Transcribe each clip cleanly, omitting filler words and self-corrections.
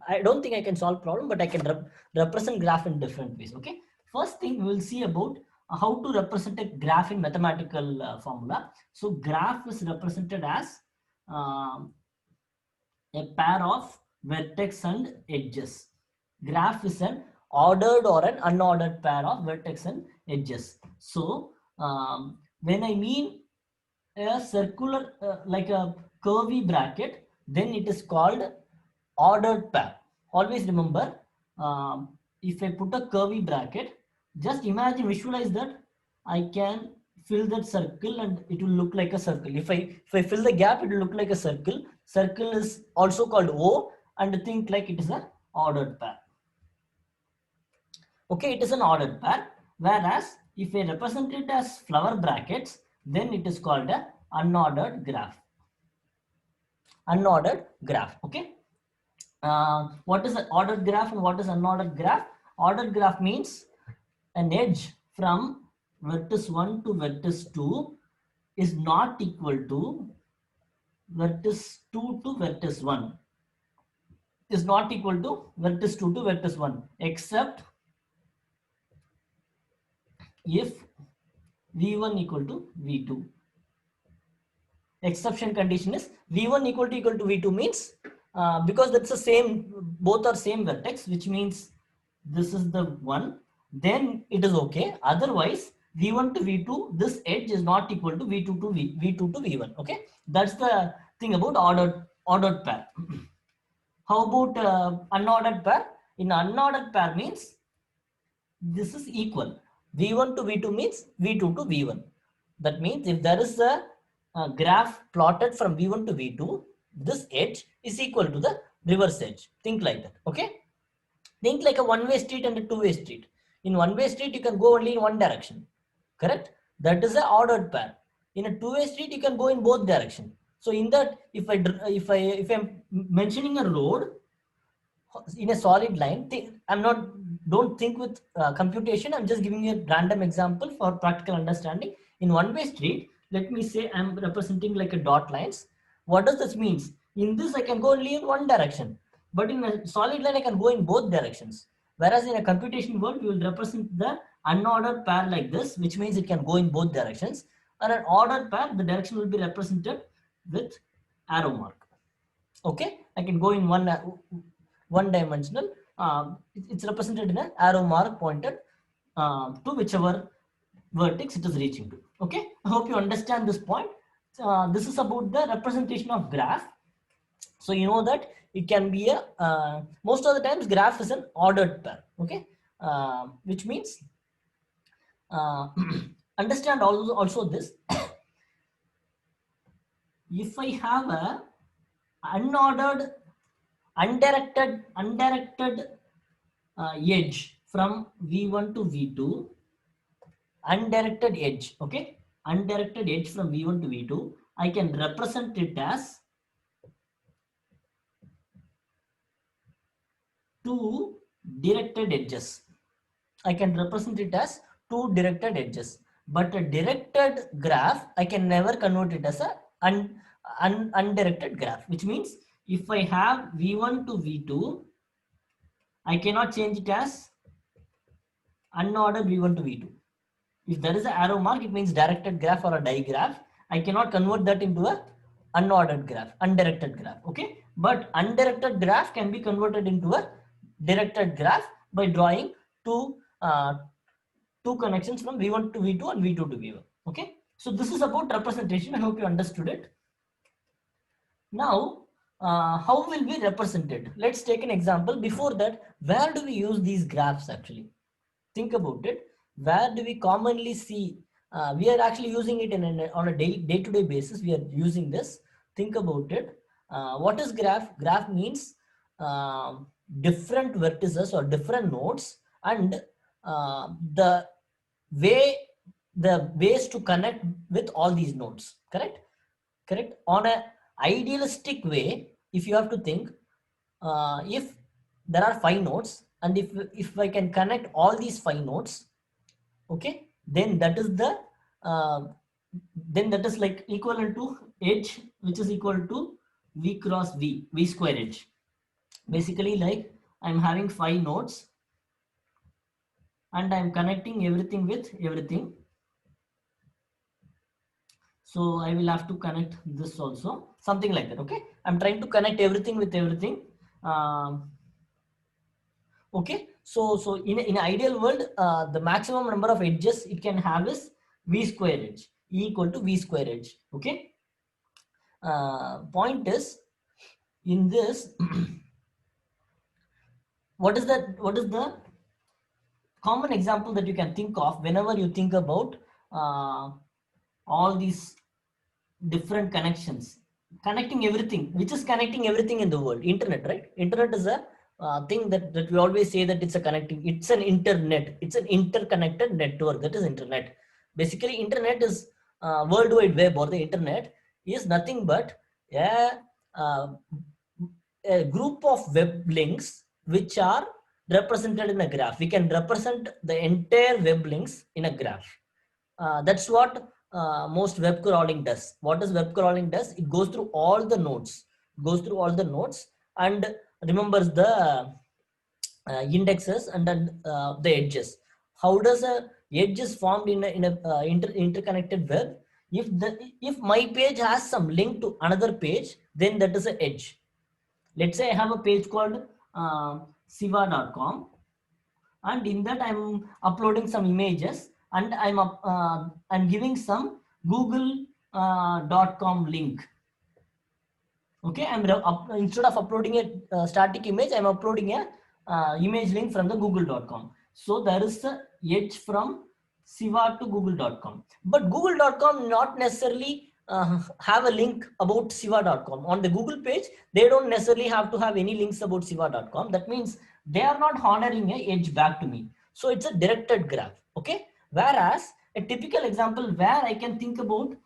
I don't think I can solve problem, but I can represent graph in different ways. Okay. First thing we will see about how to represent a graph in mathematical formula. So graph is represented as um, a pair of vertex and edges. Graph is an ordered or an unordered pair of vertex and edges. So when I mean a circular like a curvy bracket, then it is called ordered pair. Always remember, if I put a curvy bracket, just imagine, visualize that I can fill that circle and it will look like a circle. If I fill the gap, it will look like a circle. Circle is also called O, and think like it is an ordered pair. Okay, it is an ordered pair. Whereas if I represent it as flower brackets, then it is called a unordered graph. Unordered graph. Okay. What is an ordered graph and what is unordered graph? Ordered graph means an edge from vertex 1 to vertex 2 is not equal to vertex 2 to vertex 1, is not equal to vertex 2 to vertex 1, except if v1 equal to v2. Exception condition is v1 equal to v2 means because that's the same, both are same vertex, which means this is the one, then it is okay. Otherwise v1 to v2, this edge is not equal to v2 to v2 to v1. Okay, that's the thing about ordered pair. How about unordered pair? In unordered pair means this is equal. v1 to v2 means v2 to v1. That means if there is a graph plotted from v1 to v2, this edge is equal to the reverse edge. Think like that. Okay. Think like a one-way street and a two-way street. In one-way street, you can go only in one direction. Correct? That is an ordered pair. In a two-way street, you can go in both directions. So in that, if I'm mentioning a road in a solid line, don't think with computation. I'm just giving you a random example for practical understanding. In one-way street, let me say I'm representing like a dot lines. What does this means? In this, I can go only in one direction, but in a solid line, I can go in both directions. Whereas in a computation world, we will represent the unordered pair like this, which means it can go in both directions. And an ordered pair, the direction will be represented with arrow mark. Okay, I can go in one dimensional. It's represented in an arrow mark pointed to whichever vertex it is reaching to. Okay, I hope you understand this point. This is about the representation of graph. So you know that it can be a most of the times graph is an ordered pair. Okay, which means understand also this. If I have a unordered undirected edge from v1 to v2, undirected edge, okay, undirected edge from v1 to v2, I can represent it as two directed edges. I can represent it as two directed edges, but a directed graph I can never convert it as a undirected graph, which means if I have v1 to v2, I cannot change it as unordered v1 to v2. If there is an arrow mark, it means directed graph or a digraph. I cannot convert that into a unordered graph, undirected graph. Okay, but undirected graph can be converted into a directed graph by drawing two connections from v1 to v2 and v2 to v1. Okay, so this is about representation. I hope you understood it. Now, how will we represent it? Let's take an example. Before that, where do we use these graphs actually? Think about it. Where do we commonly see? We are actually using it on a day-to-day basis. We are using this. Think about it. What is graph? Graph means different vertices or different nodes, and the ways to connect with all these nodes. Correct? On a idealistic way, if you have to think, if there are 5 nodes, and if I can connect all these 5 nodes, okay, then that is like equivalent to edge, which is equal to v cross v square edge. Basically, like I'm having 5 nodes and I'm connecting everything with everything. So I will have to connect this also, something like that. Okay, I'm trying to connect everything with everything. Okay, so in ideal world, the maximum number of edges it can have is v square edge, e equal to v square edge. Okay, point is in this what is the common example that you can think of whenever you think about uh, all these different connections, connecting everything, which is connecting everything in the world. Internet, right? Internet is a thing that we always say that it's a connecting, it's an internet, it's an interconnected network, that is internet. Basically internet is world wide web, or the internet is nothing but a, uh, a group of web links which are represented in a graph. We can represent the entire web links in a graph. That's what most web crawling does. What does web crawling does? It goes through all the nodes, and remembers the indexes and then the edges. How does a edge is formed in a interconnected web? If my page has some link to another page, then that is an edge. Let's say I have a page called siva.com, and in that I'm uploading some images, and I'm giving some google.com link. Okay, instead of uploading a static image, I'm uploading a image link from the google.com. So there is a edge from siva to google.com, but google.com not necessarily have a link about siva.com. On the Google page they don't necessarily have to have any links about siva.com. That means they are not honoring a edge back to me. So it's a directed graph. Okay, whereas a typical example where I can think about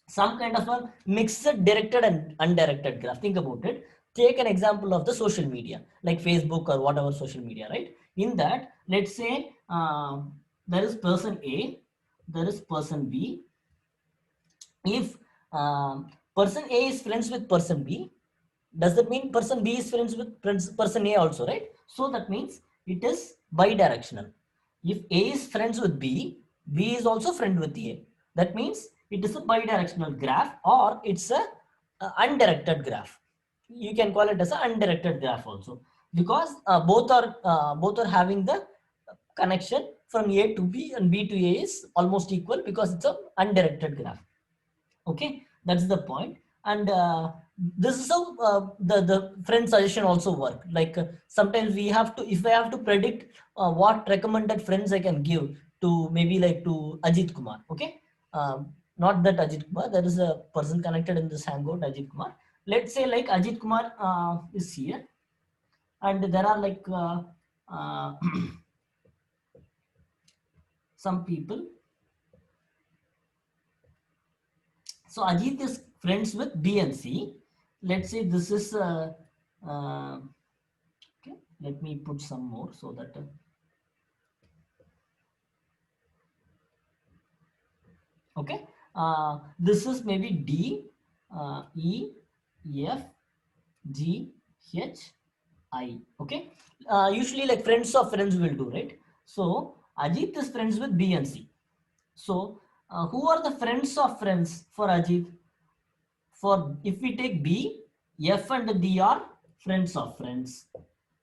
some kind of a mixed directed and undirected graph. Think about it. Take an example of the social media like Facebook or whatever social media, right? In that, let's say there is person A, there is person B. If person A is friends with person B, does that mean person B is friends with person A also, right? So that means it is bidirectional. If A is friends with B, B is also friend with A. That means it is a bidirectional graph, or it's a undirected graph. You can call it as an undirected graph also, because both are having the connection from A to B, and B to A is almost equal because it's a undirected graph. Okay, that's the point. And this is how the friend suggestion also work. Like sometimes we have to, if I have to predict what recommended friends I can give to, maybe like to Ajit Kumar. Okay, not that Ajit Kumar, there is a person connected in this hangout, Ajit Kumar. Let's say like Ajit Kumar is here, and there are like uh, some people. So Ajit is friends with B and C. Let's say this is okay. Let me put some more so that okay. This is maybe D, E, F, G, H, I. Okay. Usually like friends of friends will do, right? So Ajit is friends with B and C. So who are the friends of friends for Ajit? For if we take B, F and D are friends of friends.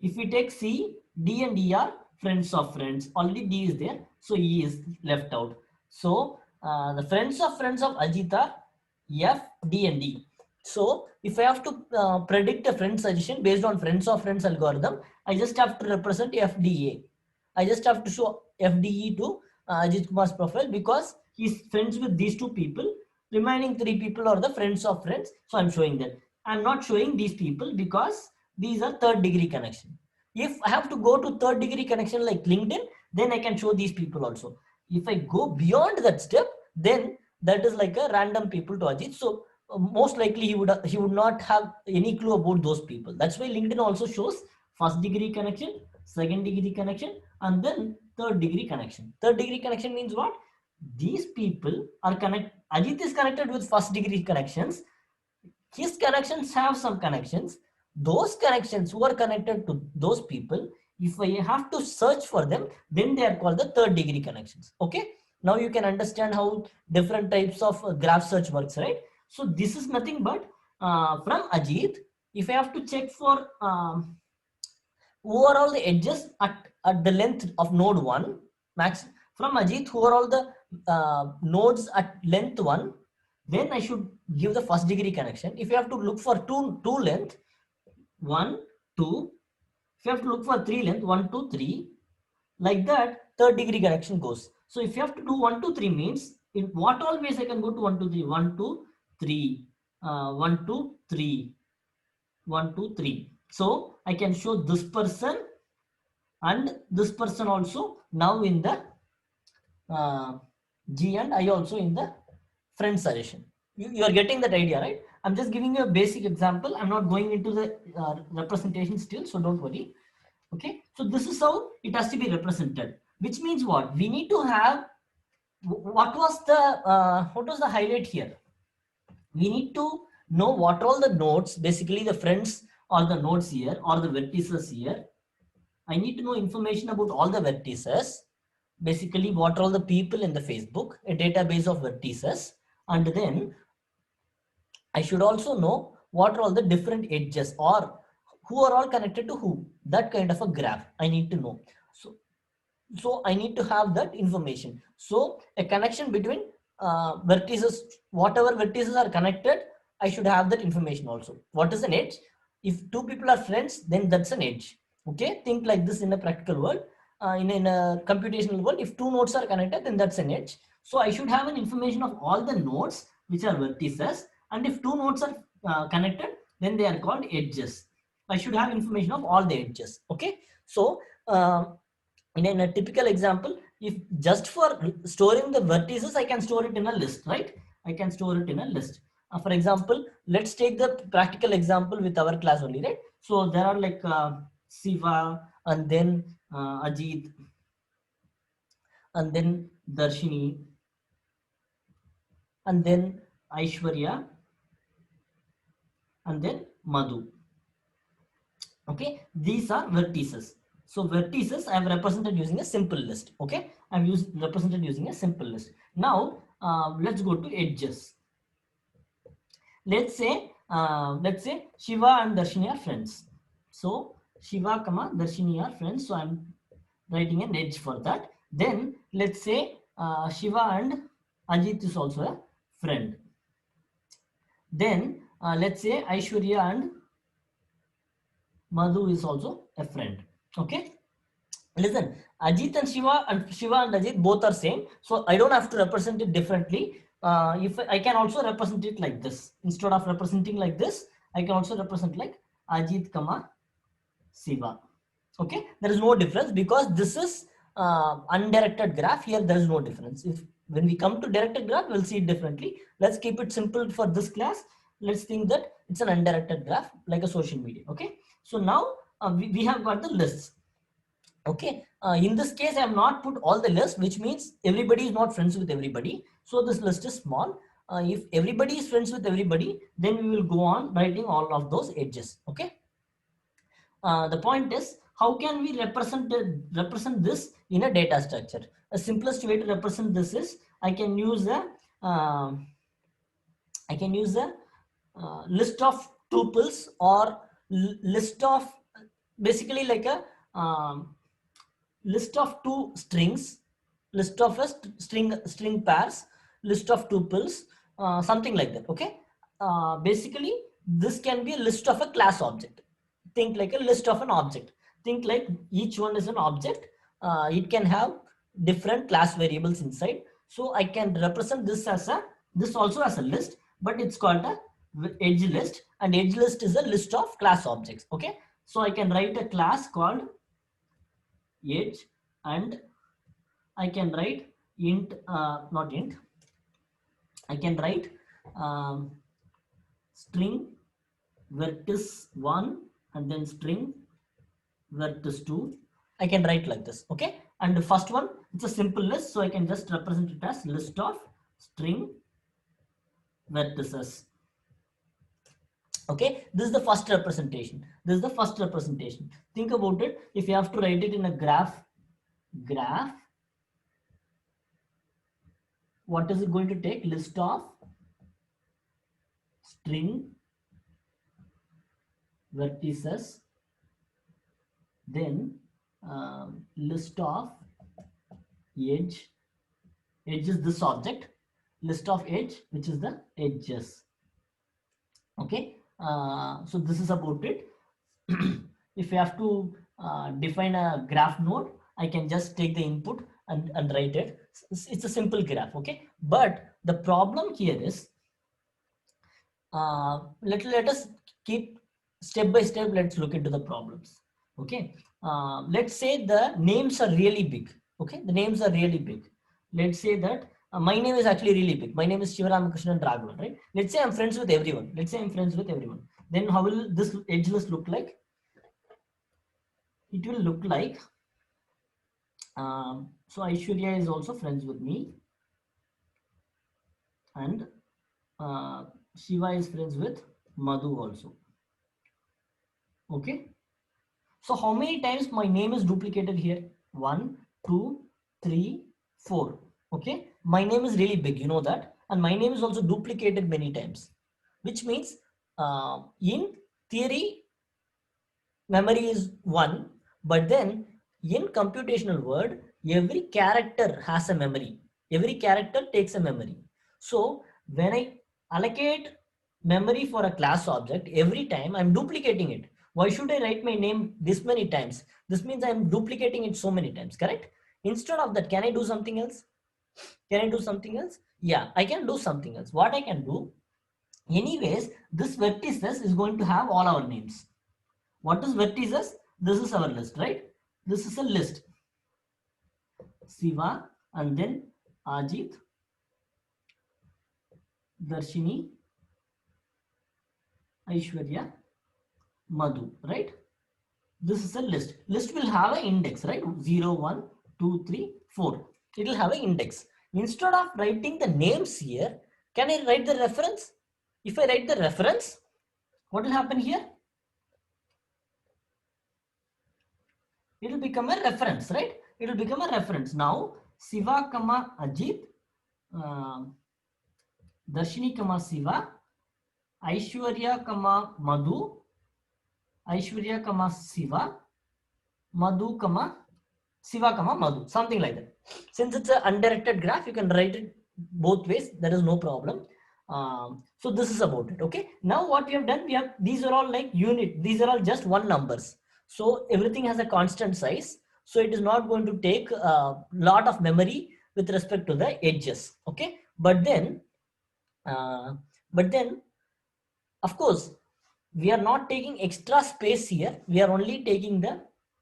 If we take C, D and E are friends of friends. Already D is there, so E is left out. So the friends of Ajit are F, D and E. So if I have to predict a friend suggestion based on friends of friends algorithm, I just have to represent FDA. I just have to show FDE to Ajit Kumar's profile because he's friends with these two people. Remaining three people are the friends of friends. So I'm showing that. I'm not showing these people because these are third degree connection. If I have to go to third degree connection like LinkedIn, then I can show these people also. If I go beyond that step, then that is like a random people to Ajit. So most likely he would not have any clue about those people. That's why LinkedIn also shows first degree connection, second degree connection, and then third degree connection. Third degree connection means what? These people are connect. Ajit is connected with first degree connections. His connections have some connections. those connections who are connected to those people, if I have to search for them, then they are called the third degree connections. Okay, now you can understand how different types of graph search works, right? So this is nothing but from Ajit, if I have to check for who are all the edges at the length of node 1 max, from Ajit, who are all the nodes at length 1, then I should give the first degree connection. If you have to look for two length, 1 2, if you have to look for 3 length, 1 2 3, like that third degree connection goes. So if you have to do 1 2 3 means in what all ways I can go to 1 2 3, 1 2 3, 1 2 3, 1 2 3. So I can show this person and this person also now in the G, and I also in the friend suggestion. You are getting that idea, right? I'm just giving you a basic example. I'm not going into the representation still, so don't worry. Okay, so this is how it has to be represented, which means what we need to have. What was the highlight here? We need to know what all the nodes, basically the friends or the nodes here or the vertices here. I need to know information about all the vertices, basically what are all the people in the Facebook, a database of vertices, and then I should also know what are all the different edges or who are all connected to who. That kind of a graph I need to know. So I need to have that information. So a connection between vertices, whatever vertices are connected, I should have that information also. What is an edge? If two people are friends, then that's an edge. Okay, think like this in a practical world. In a computational world, if two nodes are connected, then that's an edge. So I should have an information of all the nodes which are vertices, and if two nodes are connected, then they are called edges. I should have information of all the edges. Okay, so in a typical example, if just for storing the vertices, I can store it in a list, right? I can store it in a list. For example, let's take the practical example with our class only, right? So there are like Siva, and then Ajit, and then Darshini, and then Aishwarya, and then Madhu. Okay, these are vertices. So vertices I have represented using a simple list. Okay, I have represented using a simple list. Now let's go to edges. Let's say Shiva and Darshini are friends. So Shiva, Darshini are friends. So I'm writing an edge for that. Then let's say Shiva and Ajit is also a friend. Then let's say Aishwarya and Madhu is also a friend. Okay. Listen, Ajit and Shiva and Ajit both are same. So I don't have to represent it differently. If I can also represent it like this, instead of representing like this, I can also represent like Ajit, Shiva. Okay, there is no difference because this is undirected graph. Here there is no difference. If when we come to directed graph, we'll see it differently. Let's keep it simple for this class. Let's think that it's an undirected graph like a social media. Okay, so now we have got the lists. Okay, in this case I have not put all the list, which means everybody is not friends with everybody, so this list is small. If everybody is friends with everybody, then we will go on writing all of those edges. Okay, the point is, how can we represent this in a data structure? The simplest way to represent this is I can use a list of tuples, or list of, basically like a list of two strings, list of a string pairs, list of tuples, something like that. Okay, basically this can be a list of a class object. Think like a list of an object. Think like each one is an object. It can have different class variables inside. So I can represent this as this also as a list, but it's called a edge list, and edge list is a list of class objects. Okay, so I can write a class called edge, and I can write int, not int, I can write string vertex 1 and then string vertex 2. I can write like this. Okay, and the first one, it's a simple list, so I can just represent it as list of string vertices. Okay, this is the first representation. This is the first representation. Think about it. If you have to write it in a graph, what is it going to take? List of string vertices, then list of edge. Edge is this object. List of edge, which is the edges. Okay, so this is about it. If you have to define a graph node, I can just take the input and write it. It's a simple graph. Okay, but the problem here is, let us keep step by step. Let's look into the problems. Okay, let's say the names are really big. Okay, the names are really big. Let's say that my name is actually really big. My name is Shivaramakrishnan Raghavan, right? Let's say I'm friends with everyone. Let's say I'm friends with everyone. Then how will this edge list look like? It will look like, so Aishwarya is also friends with me, and Shiva is friends with Madhu also. Okay, so how many times my name is duplicated here? 1, 2, 3, 4. Okay, my name is really big, you know that, and my name is also duplicated many times, which means in theory memory is 1, but then in computational world every character has a memory. Every character takes a memory. So when I allocate memory for a class object, every time I'm duplicating it. Why should I write my name this many times? This means I'm duplicating it so many times, correct? Instead of that, can I do something else? Can I do something else? Yeah, I can do something else. What I can do, anyways, this vertices is going to have all our names. What is vertices? This is our list, right? This is a list. Siva, and then Ajit, Darshini, Aishwarya, Madhu, right? This is a list. List will have an index, right? 0, 1, 2, 3, 4. It will have an index. Instead of writing the names here, can I write the reference? If I write the reference, what will happen here? It will become a reference, right? It will become a reference. Now, Siva, Ajit, Darshini, Siva, Aishwarya, Madhu, Aishwarya, Siva, Madhu, Siva, Madhu, something like that. Since it's an undirected graph, you can write it both ways. There is no problem. So this is about it. Okay. Now what we have done, these are all like unit. These are all just one numbers. So everything has a constant size. So it is not going to take a lot of memory with respect to the edges. Okay. But then, of course, we are not taking extra space here. We are only taking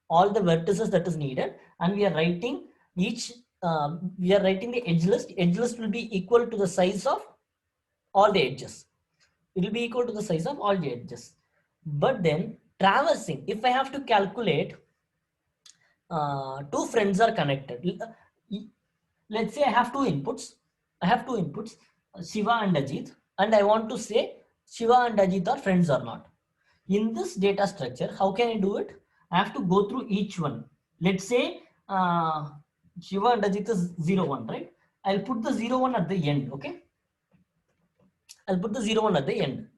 all the vertices that is needed, and we are writing each. We are writing the edge list. Edge list will be equal to the size of all the edges. It will be equal to the size of all the edges. But then traversing, if I have to calculate, two friends are connected. Let's say I have two inputs. Shiva and Ajit, and I want to say Shiva and Ajit are friends or not. In this data structure, how can I do it? I have to go through each one. Let's say Shiva and Ajit is 0, 1, right? I'll put the 0, 1 at the end, okay? I'll put the 0, 1 at the end.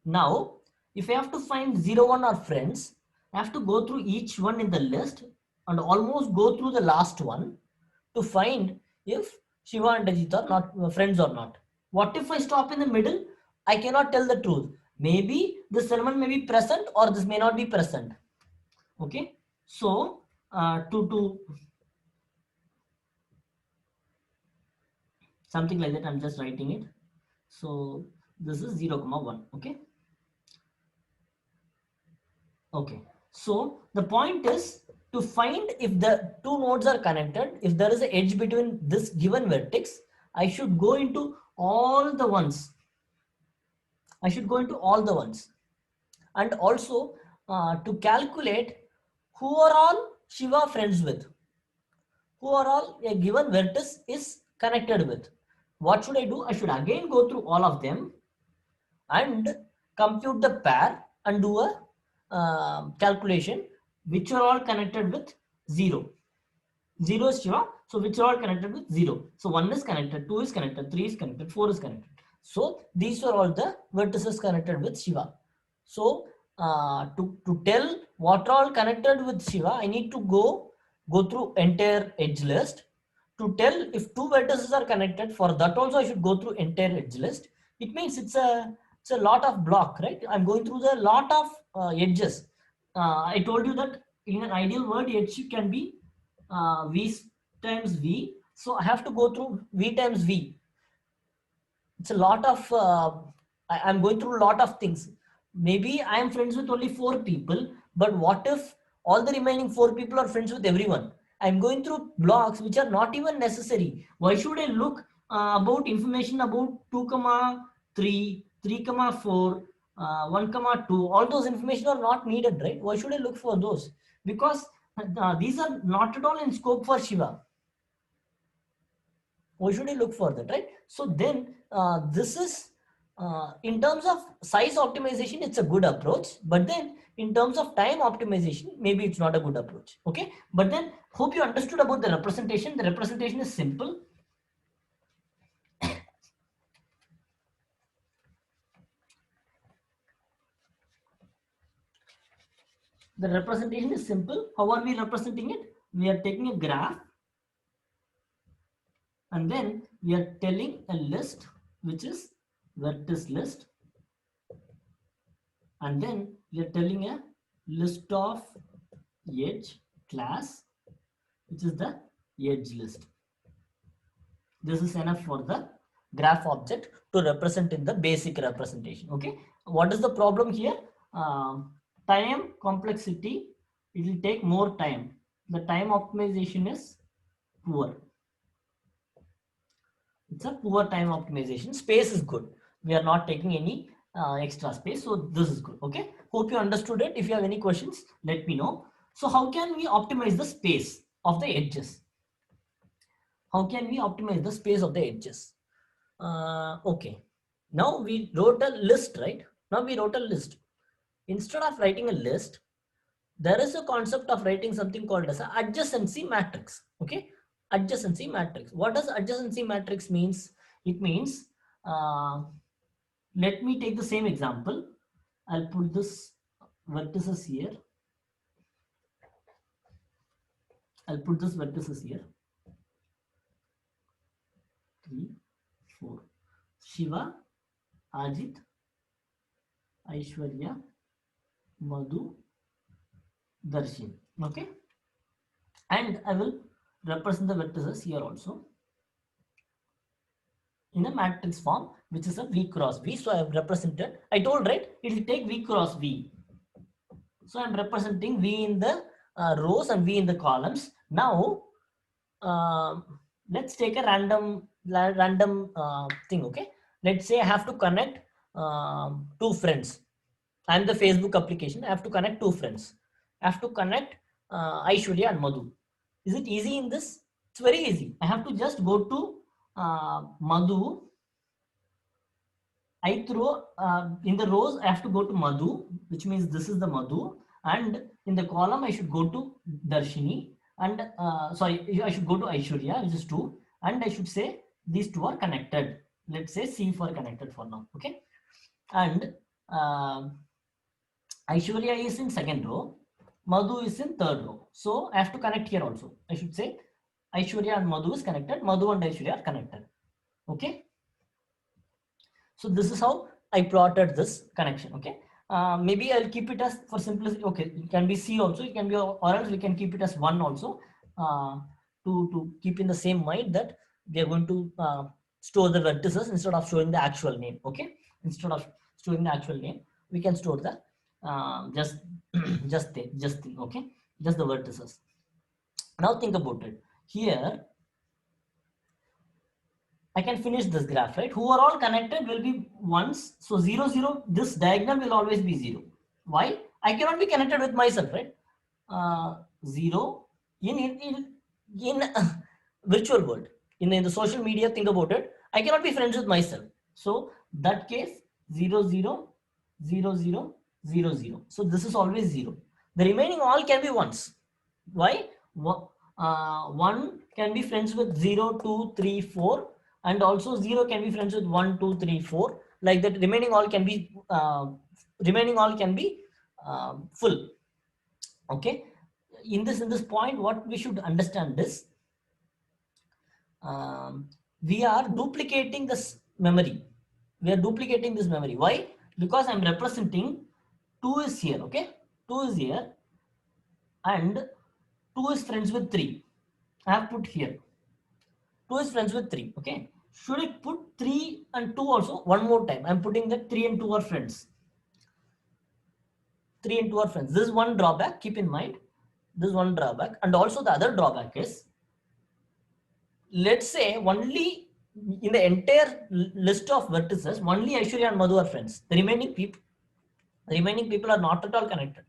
Now, if I have to find 0, 1 are friends, I have to go through each one in the list and almost go through the last one to find if Shiva and Ajit are not friends or not. What if I stop in the middle? I cannot tell the truth. Maybe this element may be present or this may not be present. Okay, so to something like that, I'm just writing it. So this is 0, 1. Okay. Okay. So the point is to find if the two nodes are connected. If there is an edge between this given vertex, I should go into all the ones. I should go into all the ones, and also to calculate who are all Shiva friends with, who are all a given vertex is connected with. What should I do? I should again go through all of them and compute the pair and do a calculation which are all connected with 0. 0 is Shiva, so which are all connected with 0. So 1 is connected, 2 is connected, 3 is connected, 4 is connected. So these are all the vertices connected with Shiva. So to tell what are all connected with Shiva, I need to go through entire edge list. To tell if two vertices are connected, for that also I should go through entire edge list. It means it's a lot of block, right? I'm going through the lot of edges. I told you that in an ideal world, edge can be v times v. So I have to go through v times v. It's a lot of I'm going through a lot of things. Maybe I am friends with only 4 people, but what if all the remaining 4 people are friends with everyone? I'm going through blocks which are not even necessary. Why should I look about information about 2 comma 3, 3 comma 4, 1 comma 2? All those information are not needed, right? Why should I look for those? Because these are not at all in scope for Shiva. Why should I look for that, right? So then this is in terms of size optimization, it's a good approach, but then in terms of time optimization, maybe it's not a good approach. Okay, but then hope you understood about the representation. The representation is simple. The representation is simple. How are we representing it? We are taking a graph and then we are telling a list which is vertex list, and then we are telling a list of edge class which is the edge list. This is enough for the graph object to represent in the basic representation. Okay, what is the problem here? Time complexity, it will take more time. The time optimization is poor. It's a poor time optimization. Space is good. We are not taking any extra space, so this is good. Okay, hope you understood it. If you have any questions, let me know. So how can we optimize the space of the edges? How can we optimize the space of the edges? Okay, now we wrote a list, right? Now we wrote a list. Instead of writing a list, there is a concept of writing something called as an adjacency matrix. Okay, adjacency matrix. What does adjacency matrix means? It means, let me take the same example. I'll put this vertices here. I'll put this vertices here. 3, 4. Shiva, Ajit, Aishwarya, Madhu, Darshan. Okay, and I will represent the vertices here also in a matrix form, which is a V cross V. So I have represented, I told, right, it will take V cross V. So I'm representing V in the rows and V in the columns. Now let's take a random thing. Okay, let's say I have to connect 2 friends. I'm the Facebook application. I have to connect 2 friends. I have to connect Aishwarya and Madhu. Is it easy in this? It's very easy. I have to just go to Madhu. I throw in the rows, I have to go to Madhu, which means this is the Madhu, and in the column I should go to Darshini, and sorry, I should go to Aishwarya, which is 2, and I should say these 2 are connected. Let's say C for connected for now. Okay, and Aishwarya is in 2nd row, Madhu is in 3rd row. So I have to connect here also. I should say Aishwarya and Madhu is connected, Madhu and Aishwarya are connected. Okay, so this is how I plotted this connection. Okay, maybe I'll keep it as, for simplicity, okay, it can be C also, it can be, or else we can keep it as 1 also, to keep in the same mind that we are going to store the vertices instead of showing the actual name. Okay, instead of storing the actual name, we can store the just thing. Okay, just the vertices. Now think about it. Here I can finish this graph, right? Who are all connected will be ones. So 0, 0, this diagonal will always be 0. Why? I cannot be connected with myself, right? 0 in virtual world. In the social media, think about it. I cannot be friends with myself. So that case, 0, 0, 0, 0, 0, 0. So this is always 0. The remaining all can be ones. Why? 1 can be friends with 0, 2, 3, 4, and also 0 can be friends with 1, 2, 3, 4. Like that, remaining all can be full. Okay. In this point, what we should understand is we are duplicating this memory. We are duplicating this memory. Why? Because I'm representing 2 is here. Okay, 2 is here, and 2 is friends with 3. I have put here 2 is friends with 3. Okay, should I put 3 and 2 also? One more time, I'm putting that 3 and 2 are friends. 3 and 2 are friends. This is one drawback. Keep in mind, this is one drawback. And also the other drawback is, let's say only in the entire list of vertices, only Aishwarya and Madhu are friends. The remaining people are not at all connected.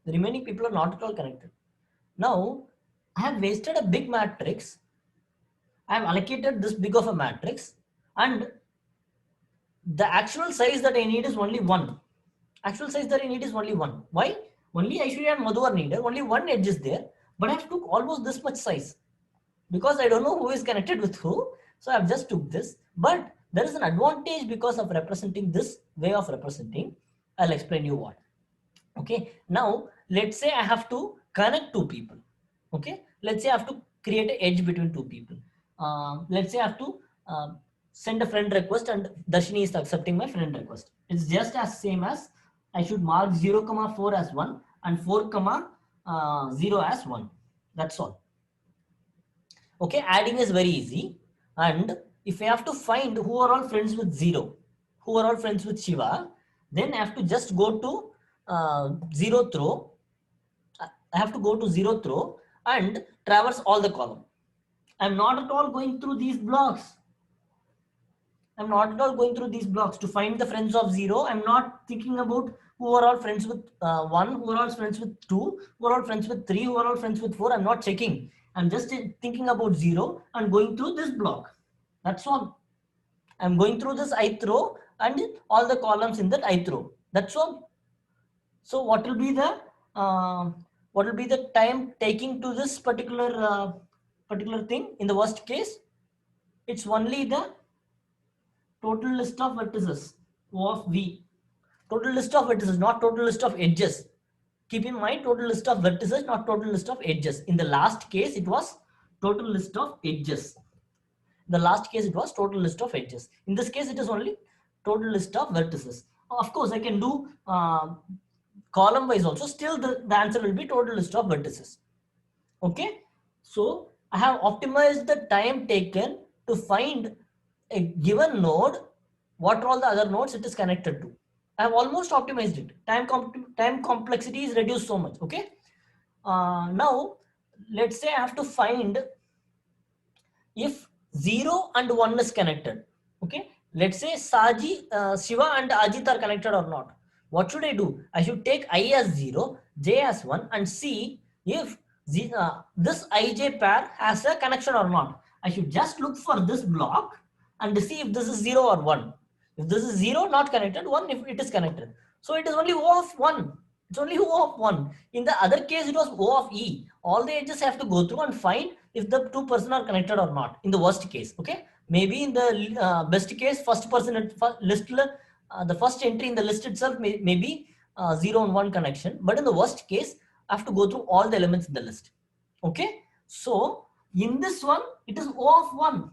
The remaining people are not at all connected. Now, I have wasted a big matrix. I have allocated this big of a matrix, and the actual size that I need is only 1. Actual size that I need is only 1. Why? Only Aishwarya and Madhu are needed. Only one edge is there, but I have took almost this much size, because I don't know who is connected with who. So I've just took this, but there is an advantage because of representing this way of representing. I'll explain you what. Okay, now let's say I have to connect two people. Okay, let's say I have to create an edge between two people. Let's say I have to send a friend request, and Darshini is accepting my friend request. It's just as same as I should mark 0, 4 as 1 and 4, 0 as 1. That's all. Okay, adding is very easy. And if I have to find who are all friends with 0, who are all friends with Shiva, then I have to just go to 0th row. I have to go to 0th row and traverse all the column. I'm not at all going through these blocks. I'm not at all going through these blocks to find the friends of 0. I'm not thinking about who are all friends with 1, who are all friends with 2, who are all friends with 3, who are all friends with 4. I'm not checking. I'm just thinking about 0 and going through this block. That's all. I'm going through this ith row and all the columns in that ith row. That's all. So what will be the time taking to this particular thing? In the worst case, it's only the total list of vertices of V. Total list of vertices, not total list of edges. Keep in mind, total list of vertices, not total list of edges. In the last case, it was total list of edges. The last case, it was total list of edges. In this case, it is only total list of vertices. Of course, I can do column wise also. Still, the answer will be total list of vertices. Okay. So I have optimized the time taken to find a given node, what are all the other nodes it is connected to. I have almost optimized it. Time complexity is reduced so much. Okay. Now, let's say I have to find if 0 and 1 is connected. Okay, let's say Shiva and Ajit are connected or not. What should I do? I should take I as 0, J as 1, and see if this IJ pair has a connection or not. I should just look for this block and see if this is 0 or 1. If this is 0, not connected, 1 if it is connected. So it is only O of 1. It's only O of 1. In the other case, it was O of E. All the edges have to go through and find if the two person are connected or not. In the worst case, okay. Maybe in the best case, first person list, the first entry in the list itself may be 0 and 1 connection. But in the worst case, I have to go through all the elements in the list. Okay. So in this one, it is O of 1.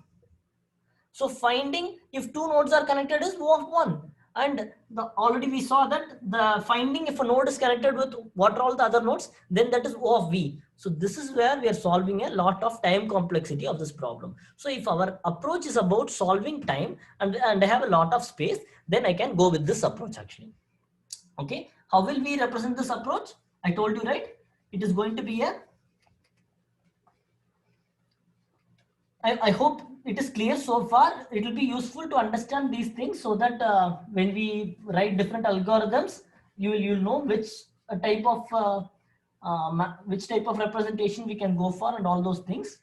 So finding if two nodes are connected is O of 1. And already we saw that the finding if a node is connected with what are all the other nodes, then that is O of V. So this is where we are solving a lot of time complexity of this problem. So if our approach is about solving time and I have a lot of space, then I can go with this approach actually. Okay, how will we represent this approach? I told you, right? It is going to be a, I hope it is clear so far. It will be useful to understand these things so that when we write different algorithms, you'll know which type of representation we can go for and all those things.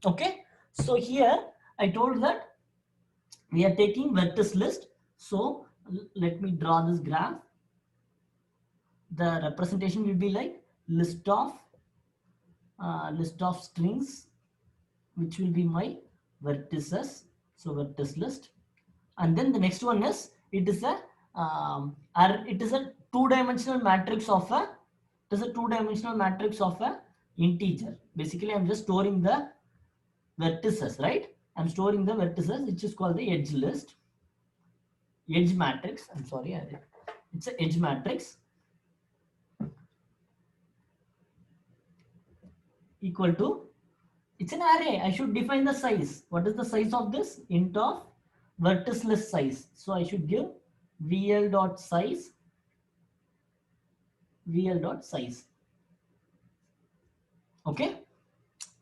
Okay, so here I told that we are taking vertex list. So let me draw this graph. The representation will be like list of strings, which will be my vertices. So vertex list, and then the next one is it is a two-dimensional matrix of a integer. Basically, I'm just storing the vertices, right? I'm storing the vertices, which is called the edge list, edge matrix. I'm sorry, it's an edge matrix equal to, it's an array. I should define the size. What is the size of this? Int of vertex list size. So I should give vl dot size, okay.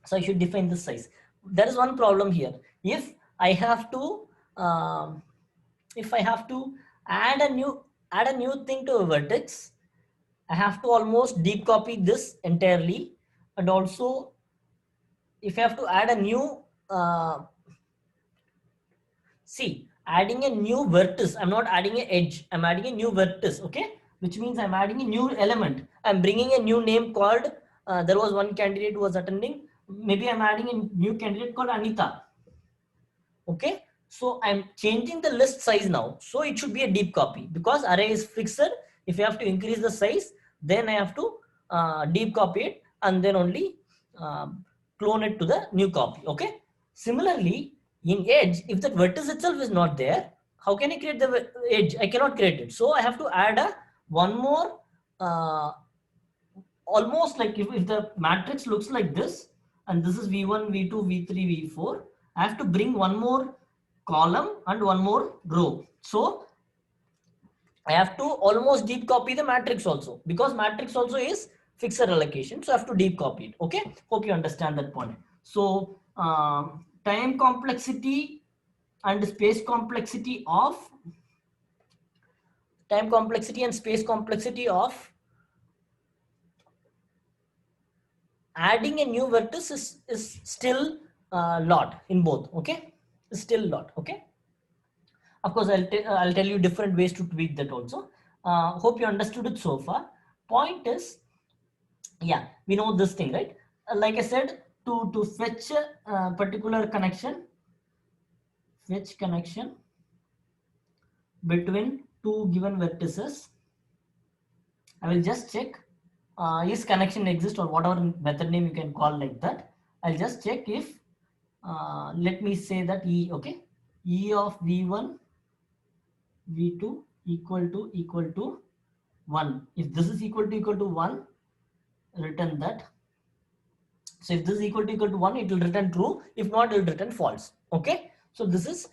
So I should define the size. There is one problem here. If I have to um, add a new thing to a vertex, I have to almost deep copy this entirely, and also if I have to add a new see, adding a new vertex, I'm not adding an edge, I'm adding a new vertex, okay, which means I'm adding a new element. I'm bringing a new name called there was one candidate who was attending, maybe I'm adding a new candidate called Anita, okay. So I'm changing the list size now, so it should be a deep copy, because array is fixed. If you have to increase the size, then I have to deep copy it, and then only clone it to the new copy, okay. Similarly, in edge, if the vertex itself is not there, how can I create the edge? I cannot create it, so I have to add a one more almost like if the matrix looks like this, and this is v1 v2 v3 v4, I have to bring one more column and one more row. So I have to almost deep copy the matrix also, because matrix also is fixed allocation, so I have to deep copy it, okay. Hope you understand that point. So time complexity and space complexity of adding a new vertex is still lot in both, okay. Still lot, okay. Of course, I'll tell you different ways to tweak that also. Hope you understood it so far. Point is, yeah, we know this thing, right? Like I said, to fetch a particular connection, between two given vertices, I will just check is connection exist, or whatever method name you can call like that. I'll just check if let me say that E, okay, E of v1 v2 equal to 1. If this is equal to 1, return that. So if this is equal to 1, it will return true. If not, it will return false, okay. So this is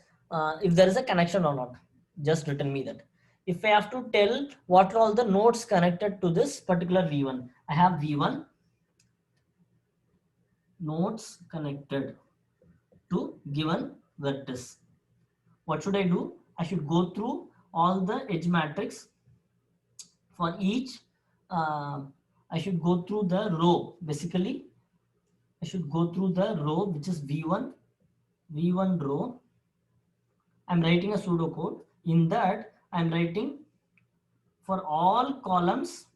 if there is a connection or not, just return me that. If I have to tell what are all the nodes connected to this particular v1, I have v1 nodes connected to given vertex. What should I do? I should go through all the edge matrix for each. I should go through the row. Basically, I should go through the row which is v1 row. I'm writing a pseudocode. In that, I'm writing for all columns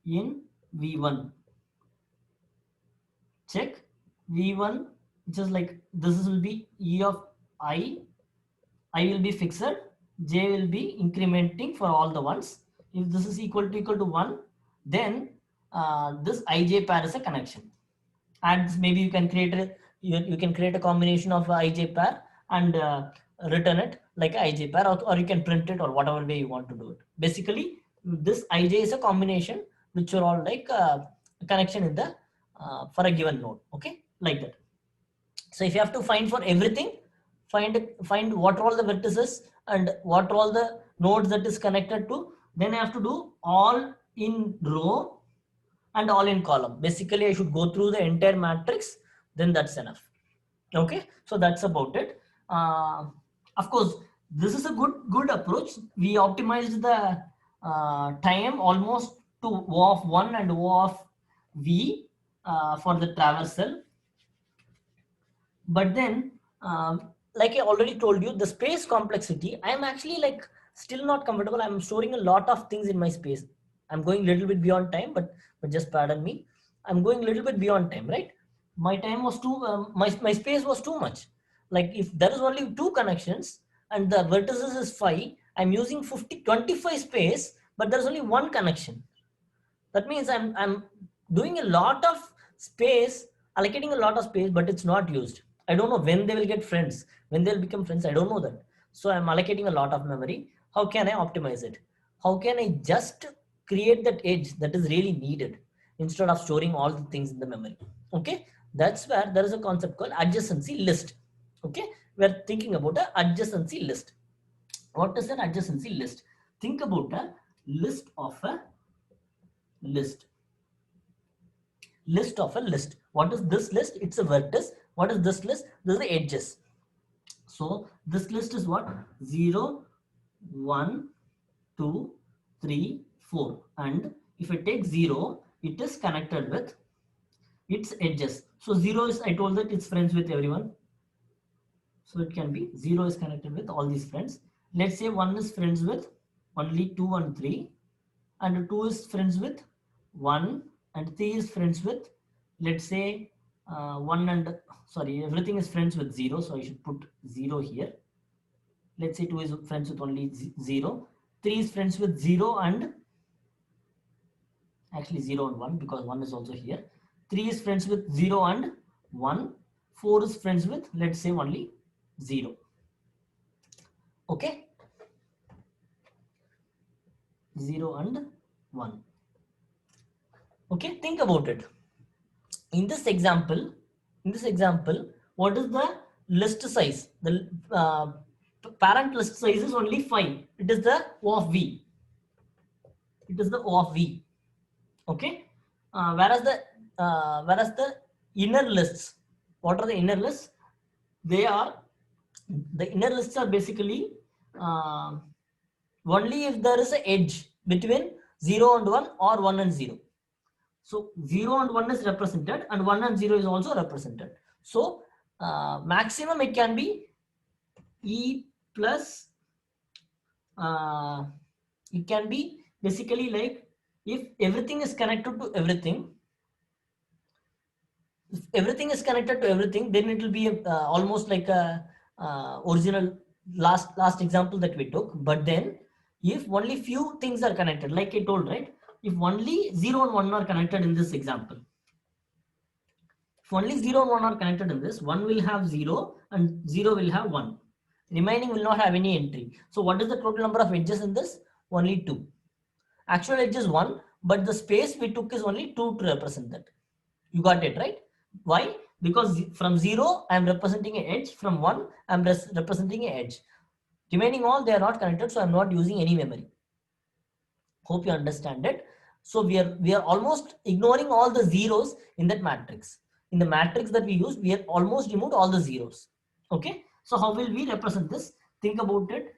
in v1. Check v1, which is like this will be e of I will be fixed, j will be incrementing for all the ones. If this is equal to 1, then this ij pair is a connection. And maybe you can create a combination of ij pair and return it like ij pair, or you can print it, or whatever way you want to do it. Basically, this ij is a combination which are all like connection in the for a given node, okay, like that. So if you have to find for everything, find what are all the vertices and what are all the nodes that is connected to, then I have to do all in row and all in column. Basically, I should go through the entire matrix, then that's enough, okay. So that's about it. Of course, this is a good approach. We optimized the time almost to O of 1 and O of V for the traversal. But then like I already told you, the space complexity, I am actually like still not comfortable. I'm storing a lot of things in my space. I'm going a little bit beyond time, but just pardon me. I'm going a little bit beyond time, right? My time was too, my space was too much. Like if there is only 2 connections and the vertices is 5, I'm using 25 space, but there's only 1 connection. That means I'm doing a lot of space, allocating a lot of space, but it's not used. I don't know when they will get friends, when they'll become friends. I don't know that. So I'm allocating a lot of memory. How can I optimize it? How can I just create that edge that is really needed instead of storing all the things in the memory? Okay, that's where there is a concept called adjacency list. Okay, we're thinking about a adjacency list. What is an adjacency list? Think about a list of a list. List of a list. What is this list? It's a vertex. What is this list? This is the edges. So this list is what? 0, 1, 2, 3, 4. And if I take 0, it is connected with its edges. So 0 is, I told that it's friends with everyone. So it can be 0 is connected with all these friends. Let's say 1 is friends with only 2 and 3. And 2 is friends with 1 and 3 is friends with, let's say 1 and, sorry, everything is friends with 0. So I should put 0 here. Let's say 2 is friends with only 0. 3 is friends with 0 and, actually 0 and 1 because 1 is also here. 3 is friends with 0 and 1. 4 is friends with, let's say, only 0. Okay. 0 and 1. Okay, think about it. In this example, what is the list size? The parent list size is only 5. It is the O of V. It is the O of V. Okay. Whereas the inner lists, what are the inner lists? The inner lists are basically only if there is an edge between 0 and 1 or 1 and 0. So 0 and 1 is represented and 1 and 0 is also represented. So maximum it can be E plus, it can be basically like if everything is connected to everything, then it will be almost like a original last example that we took. But then if only few things are connected, like I told, right? If only 0 and 1 are connected in this example, if only 0 and 1 are connected in this, 1 will have 0 and 0 will have 1. Remaining will not have any entry. So what is the total number of edges in this? Only 2. Actual edge is 1, but the space we took is only 2 to represent that. You got it, right? Why? Because from 0, I am representing an edge. From 1, I am representing an edge. Remaining all, they are not connected, so I am not using any memory. Hope you understand it. So we are almost ignoring all the zeros in that matrix. In the matrix that we use, we have almost removed all the zeros. Okay. So how will we represent this? Think about it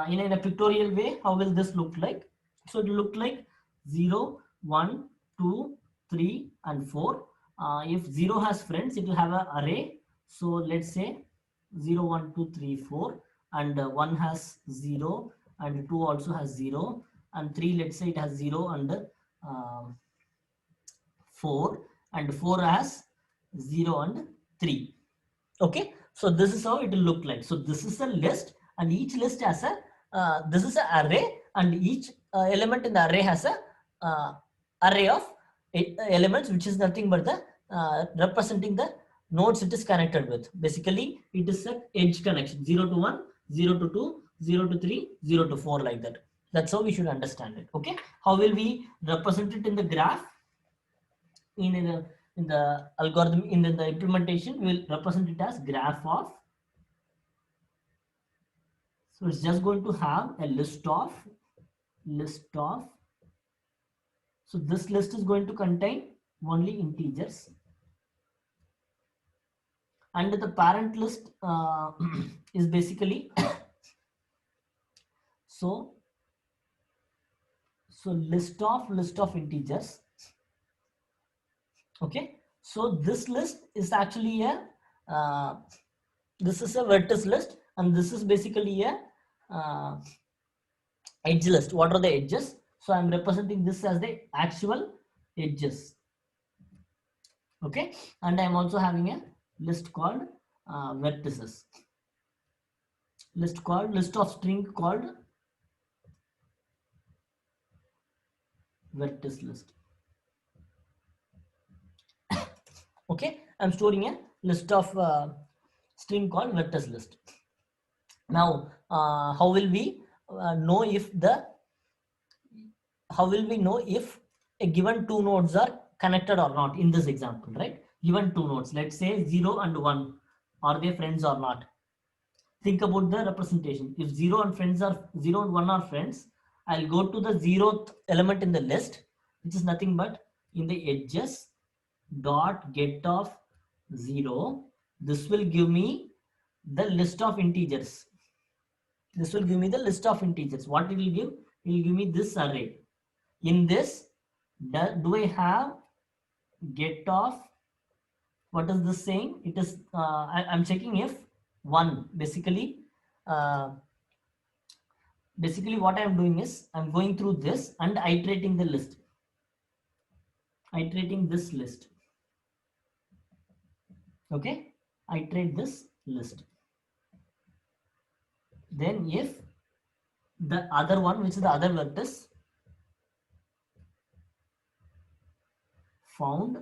in a pictorial way. How will this look like? So it will look like 0, 1, 2, 3, and 4. If 0 has friends, it will have an array. So let's say 0, 1, 2, 3, 4, and 1 has 0, and 2 also has 0, and 3, let's say it has 0 and 4, and 4 has 0 and 3. Okay, so this is how it will look like. So this is a list, and each list has a this is an array, and each element in the array has a array of elements, which is nothing but the representing the nodes it is connected with. Basically, it is an edge connection, 0 to 1, 0 to 2, 0 to 3, 0 to 4, like that. That's how we should understand it. Okay, how will we represent it in the graph? In the algorithm, in the implementation, we will represent it as graph of. So it's just going to have a list of. So this list is going to contain only integers, and the parent list is basically so list of integers. Okay, so this list is actually a this is a vertex list, and this is basically a edge list. What are the edges? So I'm representing this as the actual edges. Okay, and I'm also having a list called vertices. List of string called vertex list. Okay, I'm storing a list of string called vertex list. Now, how will we know if a given two nodes are connected or not in this example, right? Given two nodes, let's say 0 and 1, are they friends or not? Think about the representation. If 0 and 1 are friends, I'll go to the 0th element in the list, which is nothing but in the edges dot get of 0. This will give me the list of integers. This will give me the list of integers. What it will give? It will give me this array. In this, do I have get of, what is this saying? It is, I'm checking if 1, basically what I'm doing is I'm going through this and iterating the list. Iterating this list. Okay, iterate this list. Then if the other one, which is the other vertex, found,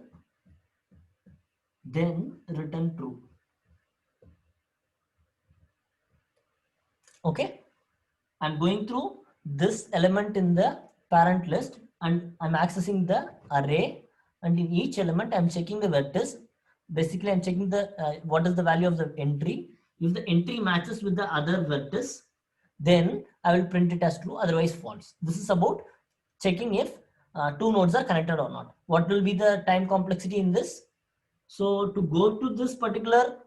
then return true. Okay, I'm going through this element in the parent list and I'm accessing the array, and in each element I'm checking the vertex. Basically I'm checking the what is the value of the entry. If the entry matches with the other vertex, then I will print it as true, otherwise false. This is about checking if two nodes are connected or not. What will be the time complexity in this? So to go to this particular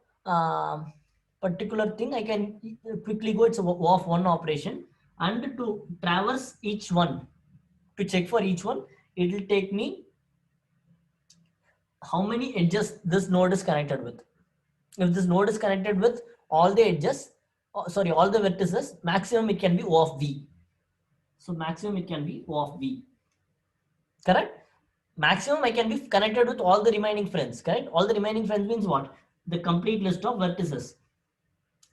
thing, I can quickly go. It's a of one operation, and to traverse each one, to check for each one, it will take me how many edges this node is connected with. If this node is connected with all the edges, all the vertices, maximum it can be O of V. So maximum it can be O of V. Correct? Maximum I can be connected with all the remaining friends. Correct? All the remaining friends means what? The complete list of vertices.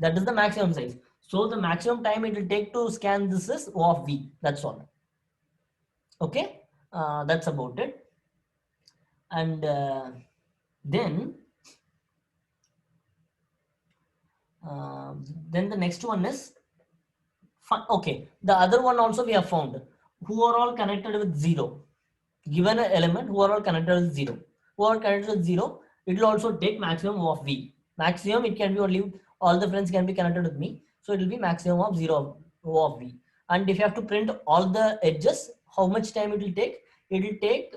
That is the maximum size. So the maximum time it will take to scan this is O of V. That's all. Okay, that's about it. And then the next one is okay. The other one also we have found who are all connected with 0. Given an element who are all connected with 0. Who are connected with 0, it will also take maximum of V. Maximum it can be only all the friends can be connected with me. So it will be maximum of 0 of V. And if you have to print all the edges, how much time it will take? It will take,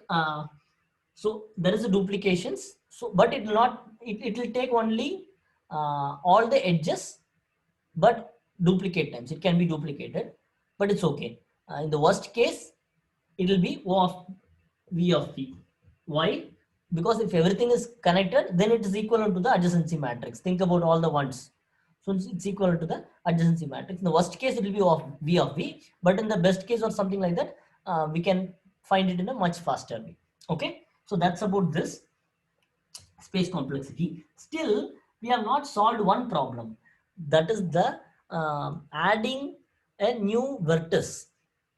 so there is a duplications. So, but it will not, it will take only all the edges, but duplicate times. It can be duplicated, but it's okay. In the worst case, it will be O of V of P. Why? Because if everything is connected, then it is equivalent to the adjacency matrix. Think about all the ones. So it's equivalent to the adjacency matrix. In the worst case, it will be of V, but in the best case or something like that, we can find it in a much faster way. Okay, so that's about this space complexity. Still, we have not solved one problem. That is the adding a new vertex.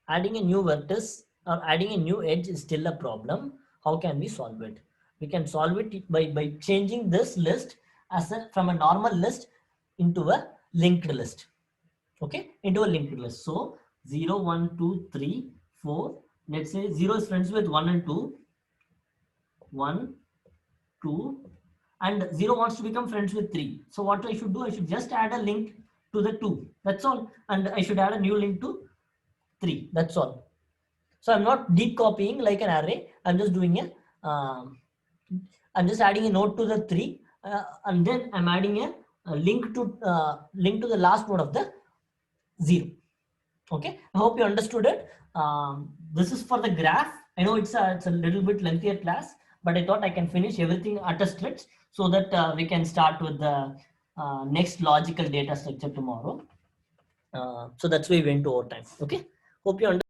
Adding a new vertex or adding a new edge is still a problem. How can we solve it? We can solve it by changing this list from a normal list into a linked list. Okay, into a linked list. So 0, 1, 2, 3, 4. Let's say 0 is friends with 1 and 2. 1, 2, and 0 wants to become friends with 3. So what I should do? I should just add a link to the 2. That's all. And I should add a new link to 3. That's all. So I'm not deep copying like an array. I'm just doing I'm just adding a node to the 3, and then I'm adding a link to the last node of the 0. Okay, I hope you understood it. This is for the graph. I know it's a little bit lengthier class, but I thought I can finish everything at a stretch so that we can start with the next logical data structure tomorrow. So that's why we went to overtime. Okay, Hope you understand.